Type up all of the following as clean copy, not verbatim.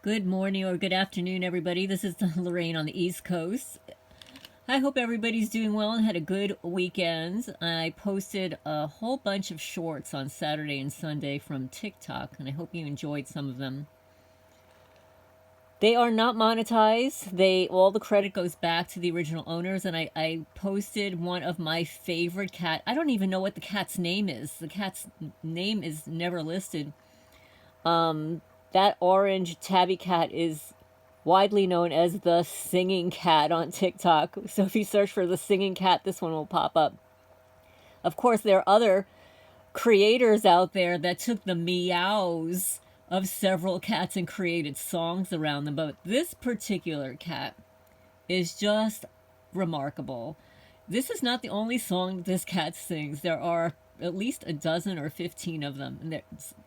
Good morning or good afternoon, everybody. This is Lorraine on the East Coast. I hope everybody's doing well and had a good weekend. I posted a whole bunch of shorts on Saturday and Sunday from TikTok, and I hope you enjoyed some of them. They are not monetized. All the credit goes back to the original owners, and I posted one of my favorite cat. I don't even know what the cat's name is. The cat's name is never listed. That orange tabby cat is widely known as the singing cat on TikTok. So if you search for the singing cat, this one will pop up. Of course, there are other creators out there that took the meows of several cats and created songs around them. But this particular cat is just remarkable. This is not the only song this cat sings. There are at least a dozen or 15 of them, and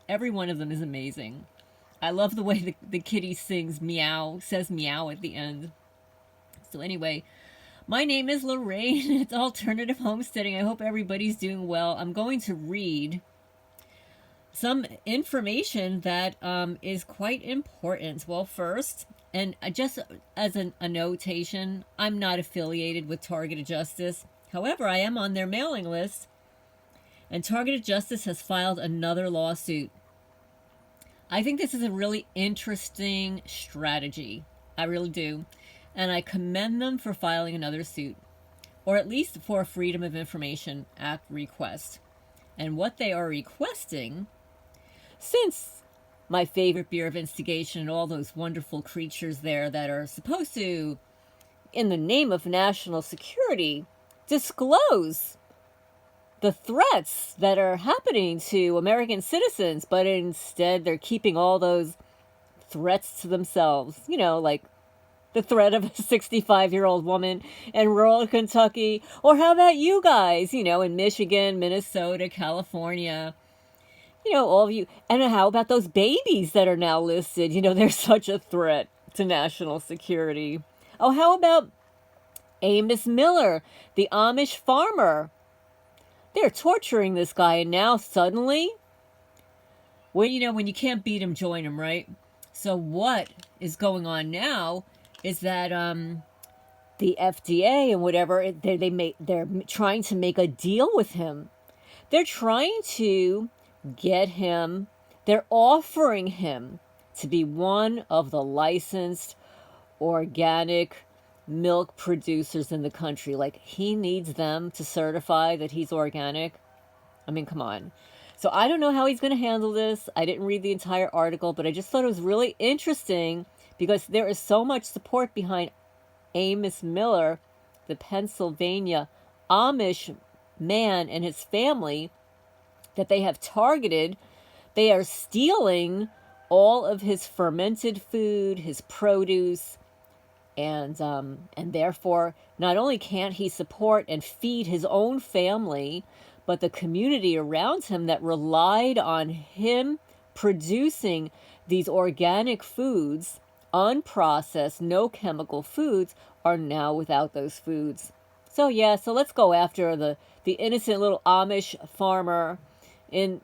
every one of them is amazing. I love the way the kitty sings meow, says meow at the end. So anyway, my name is Lorraine. It's Alternative Homesteading. I hope everybody's doing well. I'm going to read some information that is quite important. Well, first, and just as a notation, I'm not affiliated with Targeted Justice. However, I am on their mailing list, and Targeted Justice has filed another lawsuit. I think this is a really interesting strategy. I really do. And I commend them for filing another suit, or at least for a Freedom of Information Act request. And what they are requesting, since my favorite Bureau of Instigation and all those wonderful creatures there that are supposed to, in the name of national security, disclose the threats that are happening to American citizens, but instead they're keeping all those threats to themselves. You know, like the threat of a 65-year-old woman in rural Kentucky. Or how about you guys, in Michigan, Minnesota, California, all of you. And how about those babies that are now listed? They're such a threat to national security. Oh, how about Amos Miller, the Amish farmer? They're torturing this guy, and now suddenly, when you can't beat him, join him, right? So what is going on now is that the FDA and whatever, they're trying to make a deal with him. They're trying to get him, they're offering him to be one of the licensed organic milk producers in the country. Like, he needs them to certify that he's organic. I mean, come on. So I don't know how he's going to handle this. I didn't read the entire article, but I just thought it was really interesting because there is so much support behind Amos Miller, the Pennsylvania Amish man and his family, that they have targeted. They are stealing all of his fermented food, his produce, and therefore not only can't he support and feed his own family, but the community around him that relied on him producing these organic foods, unprocessed, no chemical foods, are now without those foods. So let's go after the innocent little Amish farmer in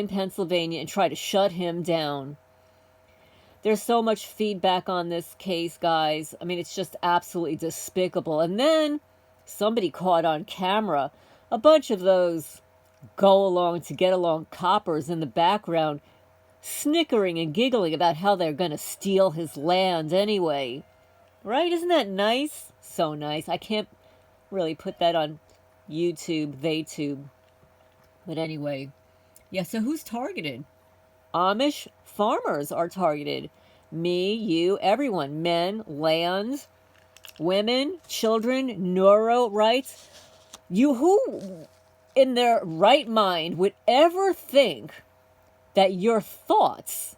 Pennsylvania and try to shut him down. There's so much feedback on this case, guys. I mean, it's just absolutely despicable. And then somebody caught on camera a bunch of those go along to get along coppers in the background snickering and giggling about how they're going to steal his land anyway. Right? Isn't that nice? So nice. I can't really put that on YouTube, TheyTube. But anyway, so who's targeted? Amish farmers are targeted. Me, you, everyone. Men, land, women, children, neuro rights. Who in their right mind would ever think that your thoughts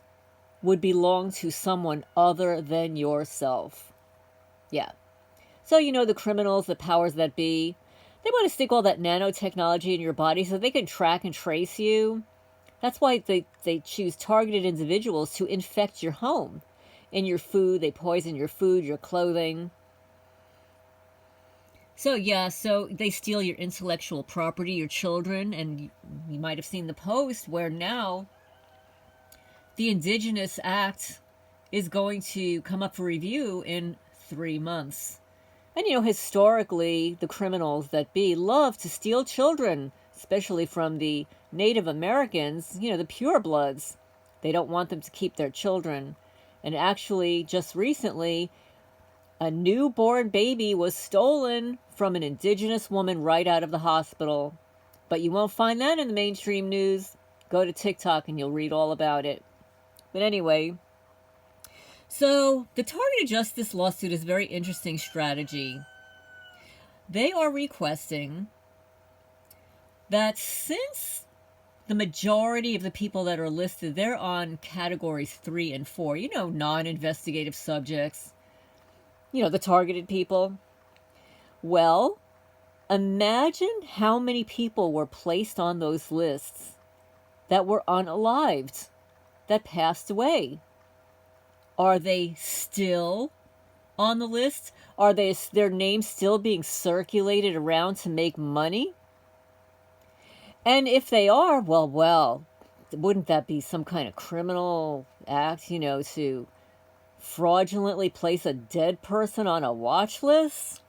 would belong to someone other than yourself? Yeah. So, the criminals, the powers that be, they want to stick all that nanotechnology in your body so they can track and trace you. That's why they choose targeted individuals to infect your home. In your food, they poison your food, your clothing. So they steal your intellectual property, your children, and you might have seen the post where now the Indigenous Act is going to come up for review in 3 months. And historically, the criminals that be love to steal children, especially from the Native Americans, the purebloods. They don't want them to keep their children. And actually, just recently, a newborn baby was stolen from an indigenous woman right out of the hospital. But you won't find that in the mainstream news. Go to TikTok and you'll read all about it. But anyway, so the targeted justice lawsuit is a very interesting strategy. They are requesting that since the majority of the people that are listed, they're on categories 3 and 4, non-investigative subjects, the targeted people. Well, imagine how many people were placed on those lists that were unalived, that passed away. Are they still on the list? Are their names still being circulated around to make money? And if they are, well, wouldn't that be some kind of criminal act, to fraudulently place a dead person on a watch list?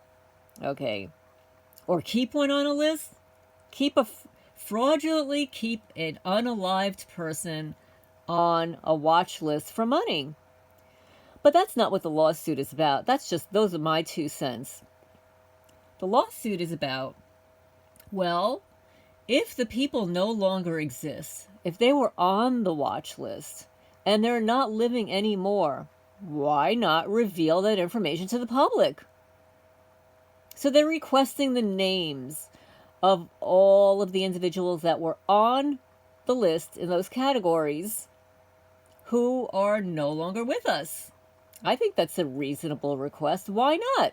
Okay. Or keep one on a list? Fraudulently keep an unalived person on a watch list for money. But that's not what the lawsuit is about. Those are my 2 cents. The lawsuit is about, well, if the people no longer exist, if they were on the watch list and they're not living anymore, why not reveal that information to the public? So they're requesting the names of all of the individuals that were on the list in those categories who are no longer with us. I think that's a reasonable request. Why not?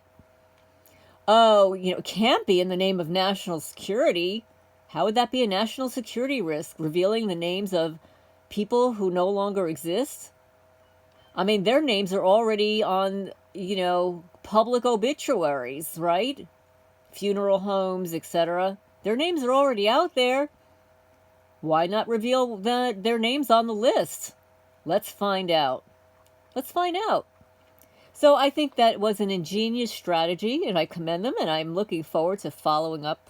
Oh, it can't be in the name of national security. How would that be a national security risk, revealing the names of people who no longer exist? I mean, their names are already on, public obituaries, right? Funeral homes, etc. Their names are already out there. Why not reveal their names on the list? Let's find out. So I think that was an ingenious strategy, and I commend them, and I'm looking forward to following up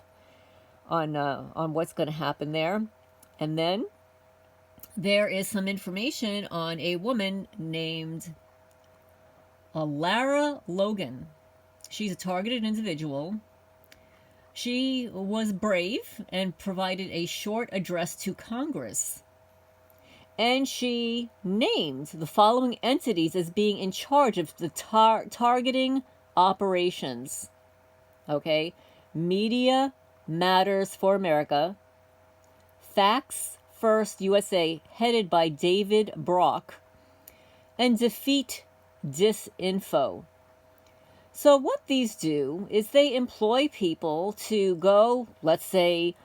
on what's going to happen there. And then there is some information on a woman named Lara Logan. She's a targeted individual. She was brave and provided a short address to Congress. And she named the following entities as being in charge of the targeting operations. Okay? Media Matters for America. Facts First USA, headed by David Brock. And Defeat Disinfo. So what these do is they employ people to go, let's say,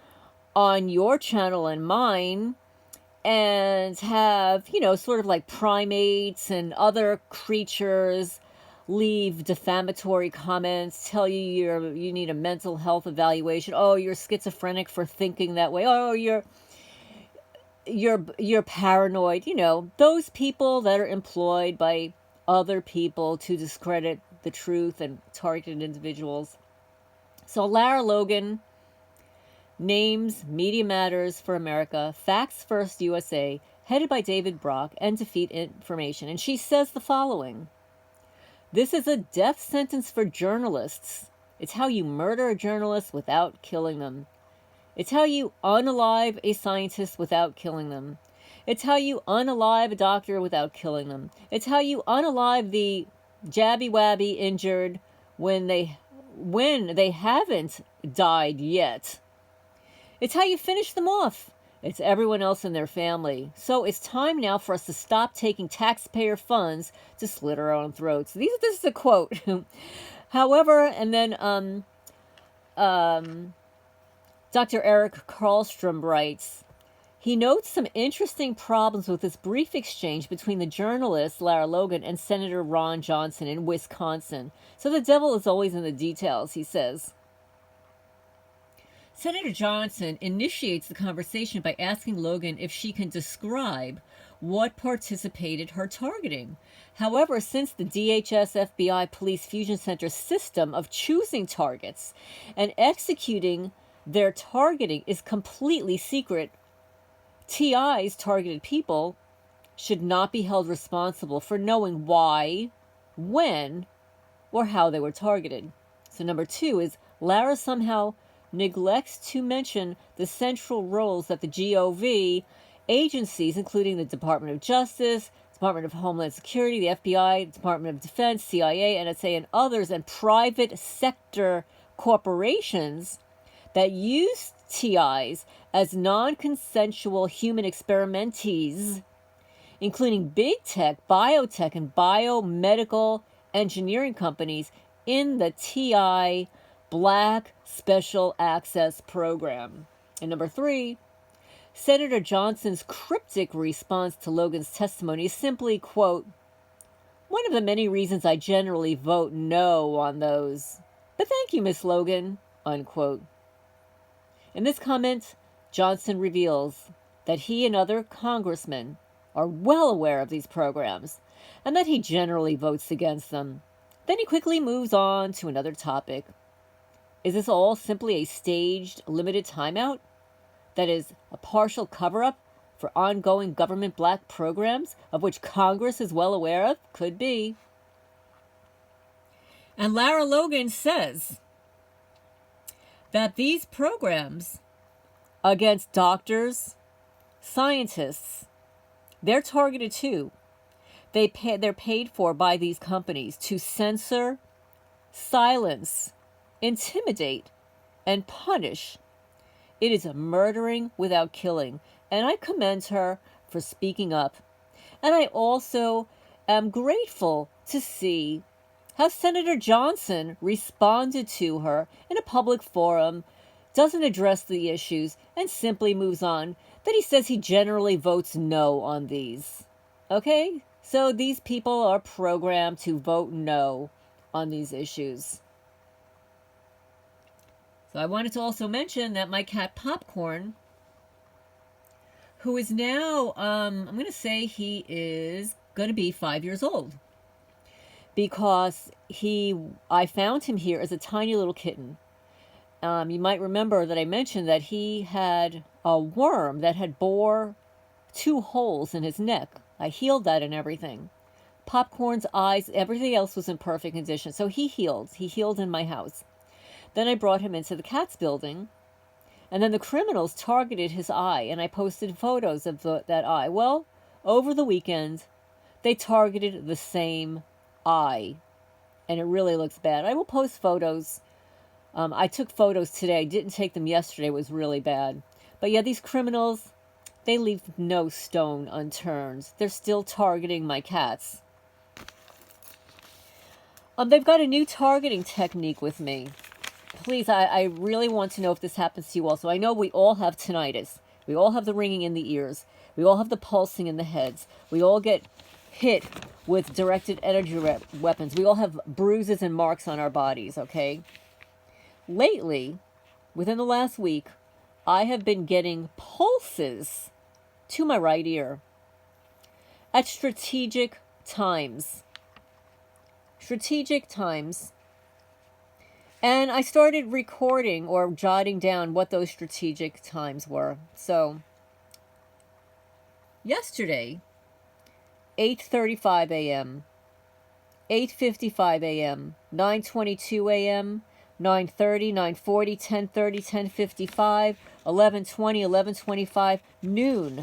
on your channel and mine, and have, sort of like primates and other creatures leave defamatory comments, tell you you need a mental health evaluation. Oh, you're schizophrenic for thinking that way. Oh, you're paranoid. Those people that are employed by other people to discredit the truth and targeted individuals. So Lara Logan names Media Matters for America, Facts First USA, headed by David Brock, and Defeat Information. And she says the following: "This is a death sentence for journalists. It's how you murder a journalist without killing them. It's how you unalive a scientist without killing them. It's how you unalive a doctor without killing them. It's how you unalive the jabby-wabby injured when they haven't died yet. It's how you finish them off. It's everyone else in their family. So it's time now for us to stop taking taxpayer funds to slit our own throats." This is a quote. However, and then Dr. Eric Karlstrom writes, he notes some interesting problems with this brief exchange between the journalist Lara Logan and Senator Ron Johnson in Wisconsin. So the devil is always in the details, he says. Senator Johnson initiates the conversation by asking Logan if she can describe what participated her targeting. However, since the DHS FBI Police Fusion Center system of choosing targets and executing their targeting is completely secret, TI's targeted people should not be held responsible for knowing why, when, or how they were targeted. So number 2 is Lara somehow neglects to mention the central roles that the GOV agencies, including the Department of Justice, Department of Homeland Security, the FBI, Department of Defense, CIA, NSA, and others, and private sector corporations that use TIs as non-consensual human experimentees, including big tech, biotech, and biomedical engineering companies in the TI Black Special Access Program. And number 3, Senator Johnson's cryptic response to Logan's testimony is simply, quote, "One of the many reasons I generally vote no on those. But thank you, Miss Logan," unquote. In this comment, Johnson reveals that he and other congressmen are well aware of these programs and that he generally votes against them. Then he quickly moves on to another topic. Is this all simply a staged, limited timeout? That is, a partial cover-up for ongoing government black programs, of which Congress is well aware of? Could be. And Lara Logan says that these programs against doctors, scientists, they're targeted too. They're paid for by these companies to censor, silence, intimidate, and punish. It is a murdering without killing, and I commend her for speaking up. And I also am grateful to see how Senator Johnson responded to her in a public forum, doesn't address the issues, and simply moves on. That he says he generally votes no on these. Okay? So these people are programmed to vote no on these issues. So I wanted to also mention that my cat Popcorn, who is now, I'm going to say he is going to be 5 years old. Because I found him here as a tiny little kitten. You might remember that I mentioned that he had a worm that had bore 2 holes in his neck. I healed that and everything. Popcorn's eyes, everything else was in perfect condition. So he healed. He healed in my house. Then I brought him into the Cats building. And then the criminals targeted his eye. And I posted photos of that eye. Well, over the weekend, they targeted the same eye. And it really looks bad. I will post photos. I took photos today. I didn't take them yesterday. It was really bad. But yeah, these criminals, they leave no stone unturned. They're still targeting my cats. They've got a new targeting technique with me. Please, I really want to know if this happens to you also. I know we all have tinnitus. We all have the ringing in the ears. We all have the pulsing in the heads. We all get hit with directed energy weapons. We all have bruises and marks on our bodies, okay? Lately, within the last week, I have been getting pulses to my right ear at strategic times. Strategic times. And I started recording or jotting down what those strategic times were. So, yesterday, 8:35 a.m., 8:55 a.m., 9:22 a.m., 9:30, 9:40, 10:30, 10:55, 11:20, 11:25, noon,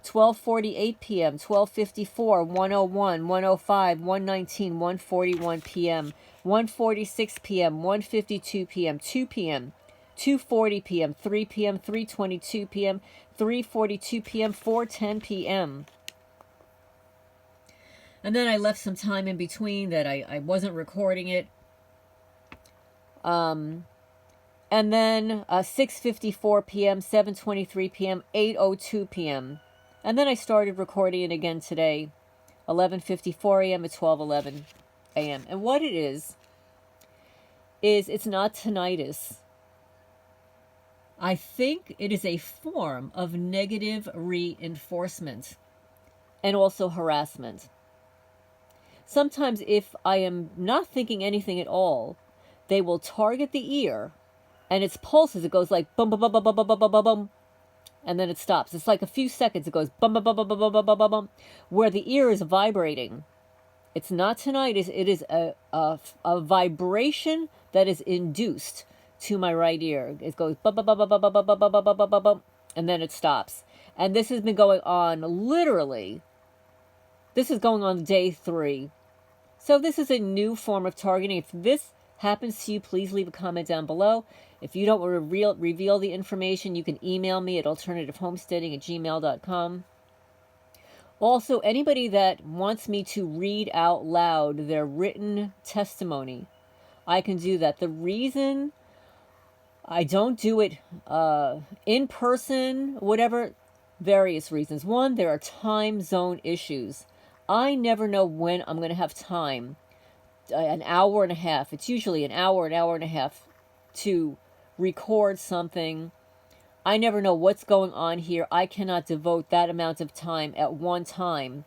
12:48 p.m., 12:54, 1:01, 1:05, 1:19, 1:41 p.m., 1:46 p.m., 1:52 p.m., 2 p.m., 2:40 p.m., 3 p.m., 3:22 p.m., 3:42 p.m., 4:10 p.m. And then I left some time in between that I wasn't recording it. And then 6:54 p.m., 7:23 p.m., 8:02 p.m. And then I started recording it again today, 11:54 a.m. at 12:11 a.m. And what it is it's not tinnitus. I think it is a form of negative reinforcement. and also harassment. Sometimes if I am not thinking anything at all, they will target the ear and its pulses, it goes like bum bum bum bum bum bum bum bum bum, and then it stops. It's like a few seconds. It goes bum bum bum bum bum bum bum bum bum, where the ear is vibrating. It's not tinnitus. It is a vibration that is induced to my right ear. It goes bum bum bum bum bum bum bum bum bum bum bum bum, and then it stops. And this has been going on literally. This is going on day 3. So this is a new form of targeting. If this happens to you, please leave a comment down below. If you don't want to reveal the information, you can email me at alternativehomesteading@gmail.com. Also, anybody that wants me to read out loud their written testimony, I can do that. The reason I don't do it in person, whatever, various reasons. One, there are time zone issues. I never know when I'm going to have time. An hour and a half. It's usually an hour and a half to record something. I never know what's going on here. I cannot devote that amount of time at one time,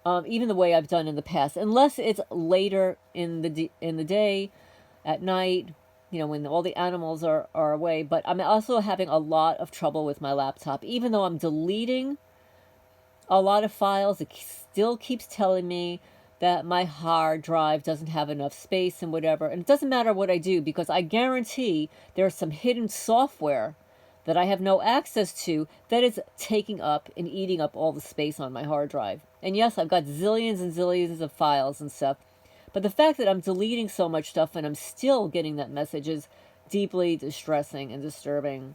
even the way I've done in the past, unless it's later in the day, at night, you know, when all the animals are away. But I'm also having a lot of trouble with my laptop. Even though I'm deleting a lot of files, it still keeps telling me that my hard drive doesn't have enough space and whatever. And it doesn't matter what I do, because I guarantee there's some hidden software that I have no access to that is taking up and eating up all the space on my hard drive. And yes, I've got zillions and zillions of files and stuff, but the fact that I'm deleting so much stuff and I'm still getting that message is deeply distressing and disturbing.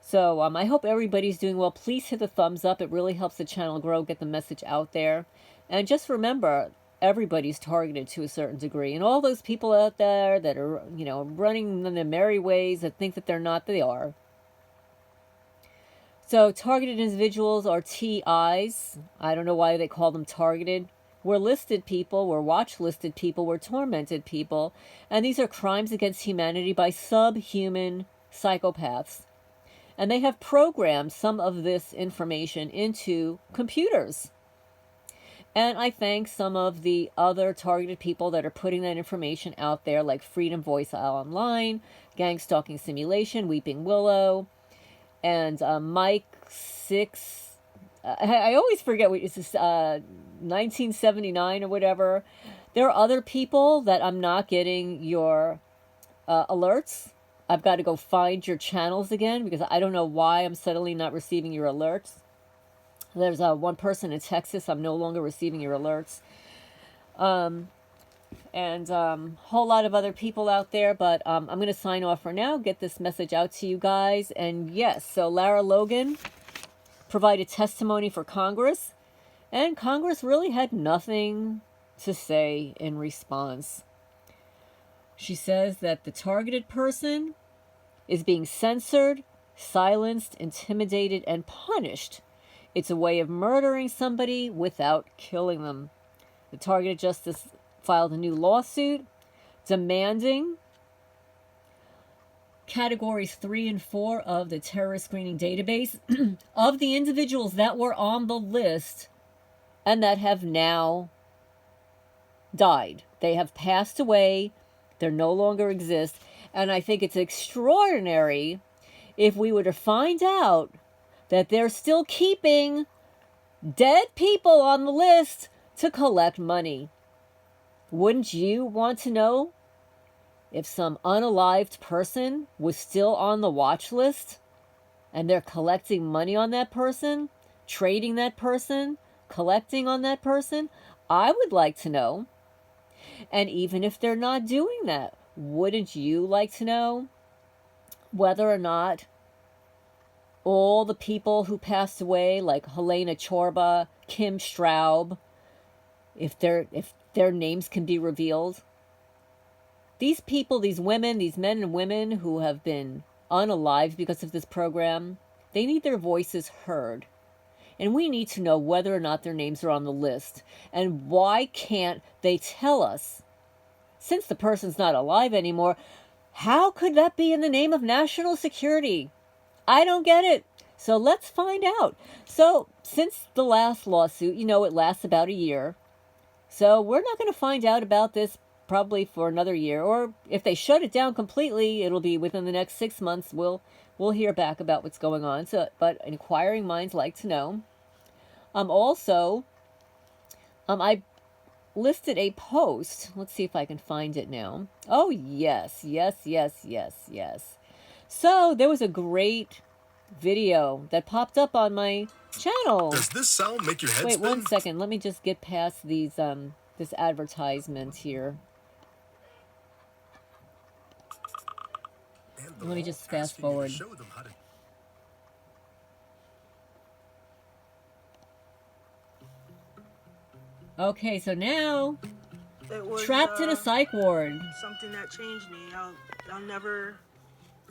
So I hope everybody's doing well. Please hit the thumbs up. It really helps the channel grow, get the message out there. And just remember, everybody's targeted to a certain degree. And all those people out there that are, you know, running in their merry ways that think that they're not, they are. So targeted individuals are TIs. I don't know why they call them targeted. We're listed people, we're watch listed people, we're tormented people. And these are crimes against humanity by subhuman psychopaths. And they have programmed some of this information into computers. And I thank some of the other targeted people that are putting that information out there, like Freedom Voice Online, Gang Stalking Simulation, Weeping Willow, and Mike 6. I always forget what it's 1979 or whatever. There are other people that I'm not getting your alerts. I've got to go find your channels again, because I don't know why I'm suddenly not receiving your alerts. There's one person in Texas, I'm no longer receiving your alerts. And whole lot of other people out there, but I'm going to sign off for now, get this message out to you guys. And yes, so Lara Logan provided testimony for Congress, and Congress really had nothing to say in response. She says that the targeted person is being censored, silenced, intimidated, and punished. It's a way of murdering somebody without killing them. The targeted justice filed a new lawsuit demanding categories 3 and 4 of the terrorist screening database of the individuals that were on the list and that have now died. They have passed away. They no longer exist. And I think it's extraordinary if we were to find out that they're still keeping dead people on the list to collect money. Wouldn't you want to know if some unalived person was still on the watch list and they're collecting money on that person, trading that person, collecting on that person? I would like to know. And even if they're not doing that, wouldn't you like to know whether or not all the people who passed away, like Helena Chorba, Kim Straub, if their names can be revealed? These people, these women, these men and women who have been unalived because of this program, they need their voices heard. And we need to know whether or not their names are on the list. And why can't they tell us? Since the person's not alive anymore, how could that be in the name of national security? I don't get it. So let's find out. So since the last lawsuit, you know, it lasts about a year. So we're not going to find out about this probably for another year. Or if they shut it down completely, it'll be within the next 6 months. We'll hear back about what's going on. So, but inquiring minds like to know. Also, I listed a post. Let's see if I can find it now. Oh, yes. So there was a great video that popped up on my channel. Does this sound make your head Wait spin? 1 second. Let me just get past these this advertisement here. Let me just fast forward. Okay, so now It was, trapped in a psych ward. Something that changed me. I'll never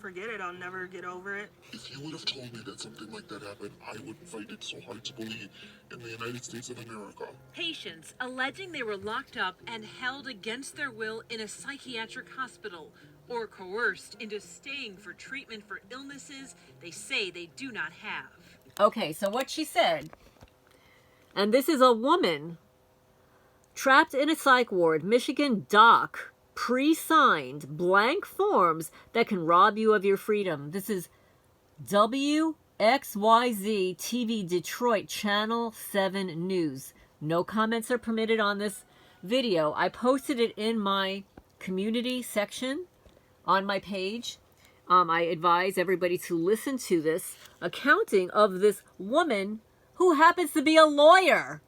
forget it. I'll never get over it. If you would have told me that something like that happened, I would find it so hard to believe in the United States of America. Patients alleging they were locked up and held against their will in a psychiatric hospital or coerced into staying for treatment for illnesses they say they do not have. Okay, so what she said, and this is a woman trapped in a psych ward, Michigan doc, pre-signed blank forms that can rob you of your freedom. This is WXYZ TV Detroit Channel 7 News. No comments are permitted on this video. I posted it in my community section on my page. I advise everybody to listen to this accounting of this woman who happens to be a lawyer.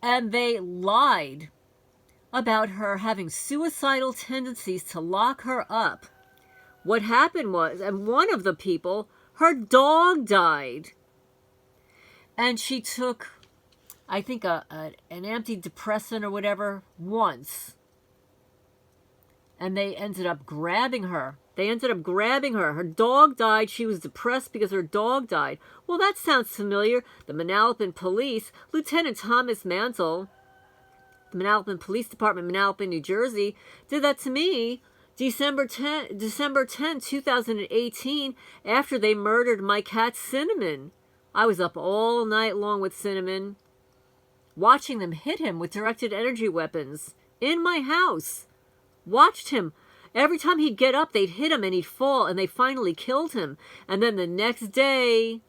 And they lied about her having suicidal tendencies to lock her up. What happened was, and one of the people, her dog died. And she took, I think, an antidepressant or whatever once. And they ended up grabbing her. Her dog died. She was depressed because her dog died. Well, that sounds familiar. The Manalapan Police, Lieutenant Thomas Mantle, the Manalapan Police Department, Manalapan, New Jersey, did that to me December 10, 2018, after they murdered my cat Cinnamon. I was up all night long with Cinnamon, watching them hit him with directed energy weapons in my house. Watched him. Every time he'd get up, they'd hit him and he'd fall, and they finally killed him. And then the next day,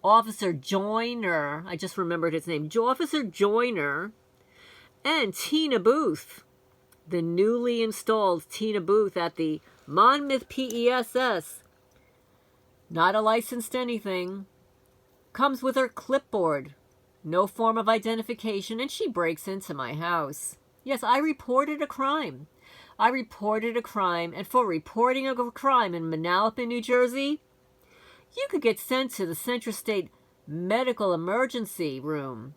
Officer Joyner, I just remembered his name, Officer Joyner, and Tina Booth, the newly installed Tina Booth at the Monmouth PESS, not a licensed anything, comes with her clipboard, no form of identification, and she breaks into my house. Yes, I reported a crime. And for reporting a crime in Manalapan, New Jersey, you could get sent to the Central State Medical Emergency Room.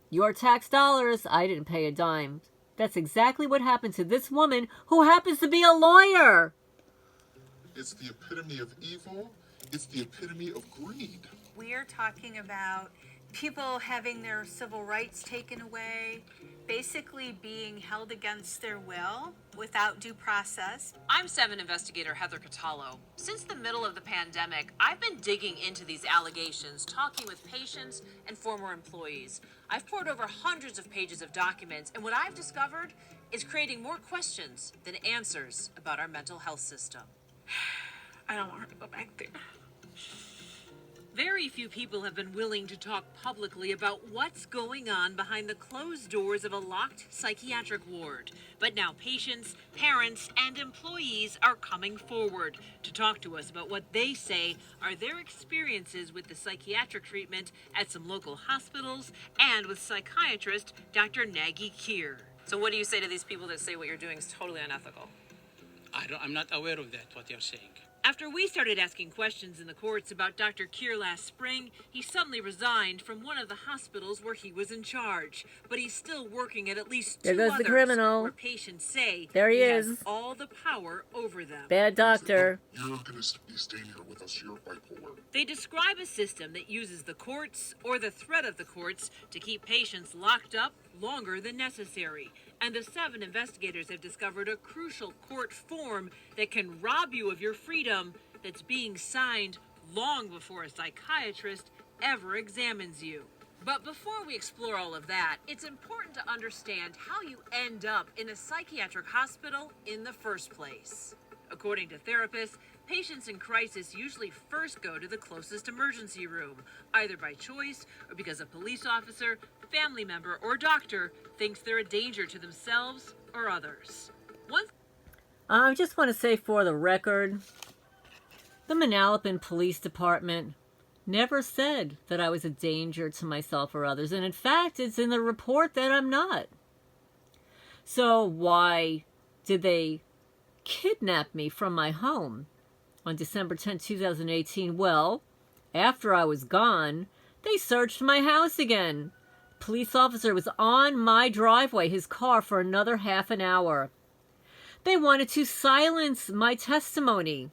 Your tax dollars, I didn't pay a dime. That's exactly what happened to this woman who happens to be a lawyer. It's the epitome of evil. It's the epitome of greed. We are talking about people having their civil rights taken away, basically being held against their will without due process. I'm 7 investigator Heather Catallo. Since the middle of the pandemic, I've been digging into these allegations, talking with patients and former employees. I've poured over hundreds of pages of documents, and what I've discovered is creating more questions than answers about our mental health system. I don't want her to go back there. Very few people have been willing to talk publicly about what's going on behind the closed doors of a locked psychiatric ward. But now patients, parents, and employees are coming forward to talk to us about what they say are their experiences with the psychiatric treatment at some local hospitals and with psychiatrist Dr. Nagy Kier. So what do you say to these people that say what you're doing is totally unethical? I'm not aware of that, what you're saying. After we started asking questions in the courts about Dr. Kier last spring, he suddenly resigned from one of the hospitals where he was in charge. But he's still working at least There two goes others the criminal. where patients say There he has is. all the power over them. Bad doctor. You're not going to be staying here with us. You're bipolar. They describe a system that uses the courts or the threat of the courts to keep patients locked up longer than necessary. And the 7 investigators have discovered a crucial court form that can rob you of your freedom that's being signed long before a psychiatrist ever examines you. But before we explore all of that, it's important to understand how you end up in a psychiatric hospital in the first place. According to therapists, patients in crisis usually first go to the closest emergency room, either by choice or because a police officer, family member, or doctor thinks they're a danger to themselves or others. I just want to say for the record, the Manalapan Police Department never said that I was a danger to myself or others. And in fact, it's in the report that I'm not. So why did they kidnap me from my home on December 10, 2018? Well, after I was gone, they searched my house again. Police officer was on my driveway, his car, for another half an hour. They wanted to silence my testimony.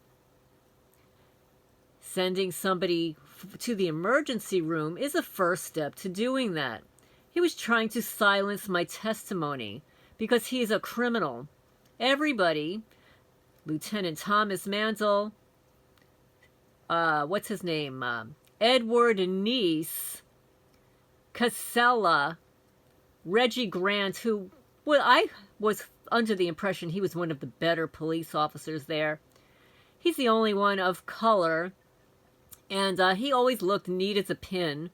Sending somebody to the emergency room is a first step to doing that. He was trying to silence my testimony because he is a criminal. Everybody, Lieutenant Thomas Mandel, what's his name? Edward Neese, Casella, Reggie Grant, who, well, I was under the impression he was one of the better police officers there. He's the only one of color, and he always looked neat as a pin.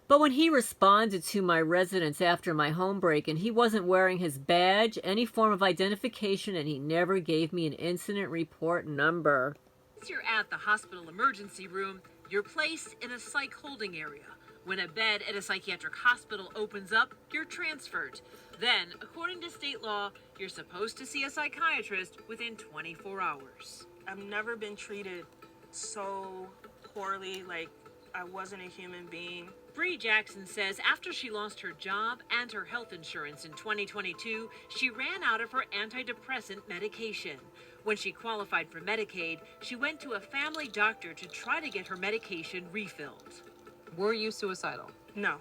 But when he responded to my residence after my home break-in, he wasn't wearing his badge, any form of identification, and he never gave me an incident report number. Once you're at the hospital emergency room, you're placed in a psych holding area. When a bed at a psychiatric hospital opens up, you're transferred. Then, according to state law, you're supposed to see a psychiatrist within 24 hours. I've never been treated so poorly, like I wasn't a human being. Bree Jackson says after she lost her job and her health insurance in 2022, she ran out of her antidepressant medication. When she qualified for Medicaid, she went to a family doctor to try to get her medication refilled. Were you suicidal? No,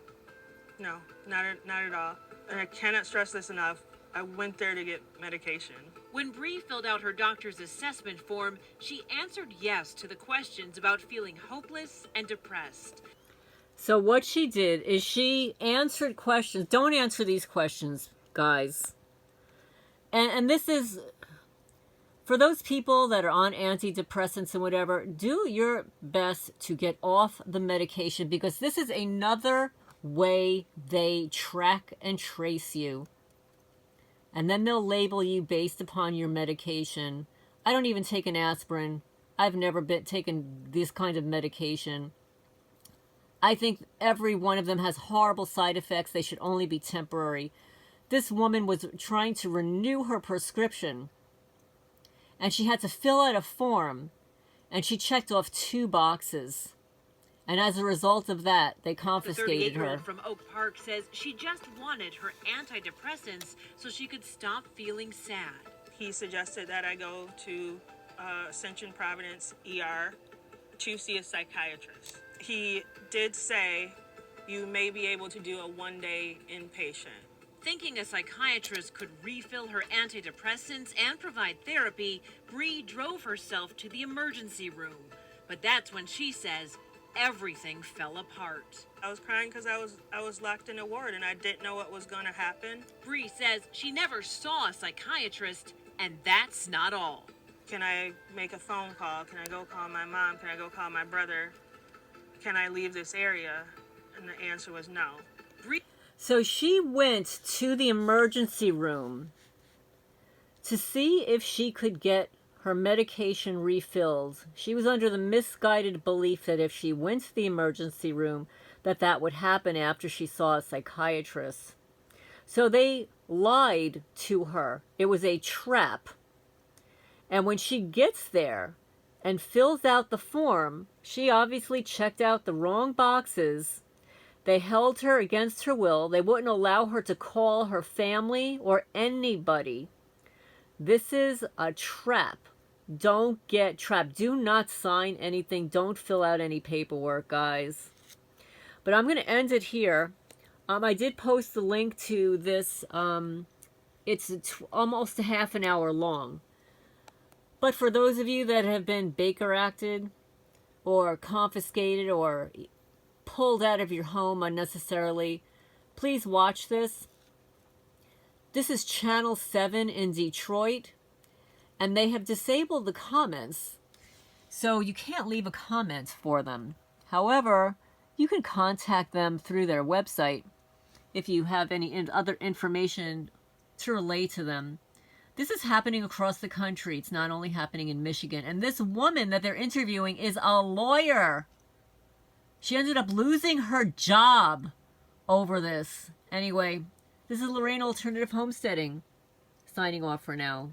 not at all. And I cannot stress this enough. I went there to get medication. When Bree filled out her doctor's assessment form, she answered yes to the questions about feeling hopeless and depressed. So what she did is she answered questions. Don't answer these questions, guys. And this is, for those people that are on antidepressants and whatever, do your best to get off the medication, because this is another way they track and trace you. And then they'll label you based upon your medication. I don't even take an aspirin. I've never taken this kind of medication. I think every one of them has horrible side effects. They should only be temporary. This woman was trying to renew her prescription, and she had to fill out a form, and she checked off 2 boxes. And as a result of that, they confiscated The her. 38-year-old from Oak Park says she just wanted her antidepressants so she could stop feeling sad. He suggested that I go to Ascension Providence ER to see a psychiatrist. He did say you may be able to do a 1-day inpatient. Thinking a psychiatrist could refill her antidepressants and provide therapy, Bree drove herself to the emergency room. But that's when she says everything fell apart. I was crying because I was locked in a ward and I didn't know what was going to happen. Bree says she never saw a psychiatrist, and that's not all. Can I make a phone call? Can I go call my mom? Can I go call my brother? Can I leave this area? And the answer was no. So she went to the emergency room to see if she could get her medication refilled. She was under the misguided belief that if she went to the emergency room, that would happen after she saw a psychiatrist. So they lied to her. It was a trap. And when she gets there and fills out the form, she obviously checked out the wrong boxes. They held her against her will. They wouldn't allow her to call her family or anybody. This is a trap. Don't get trapped. Do not sign anything. Don't fill out any paperwork, guys. But I'm going to end it here. I did post the link to this. It's almost a half an hour long. But for those of you that have been Baker acted or confiscated or pulled out of your home unnecessarily, please watch this. This is Channel 7 in Detroit, and they have disabled the comments, so you can't leave a comment for them. However, you can contact them through their website if you have any other information to relay to them. This is happening across the country. It's not only happening in Michigan. And this woman that they're interviewing is a lawyer. She ended up losing her job over this. Anyway, this is Lorraine Alternative Homesteading, signing off for now.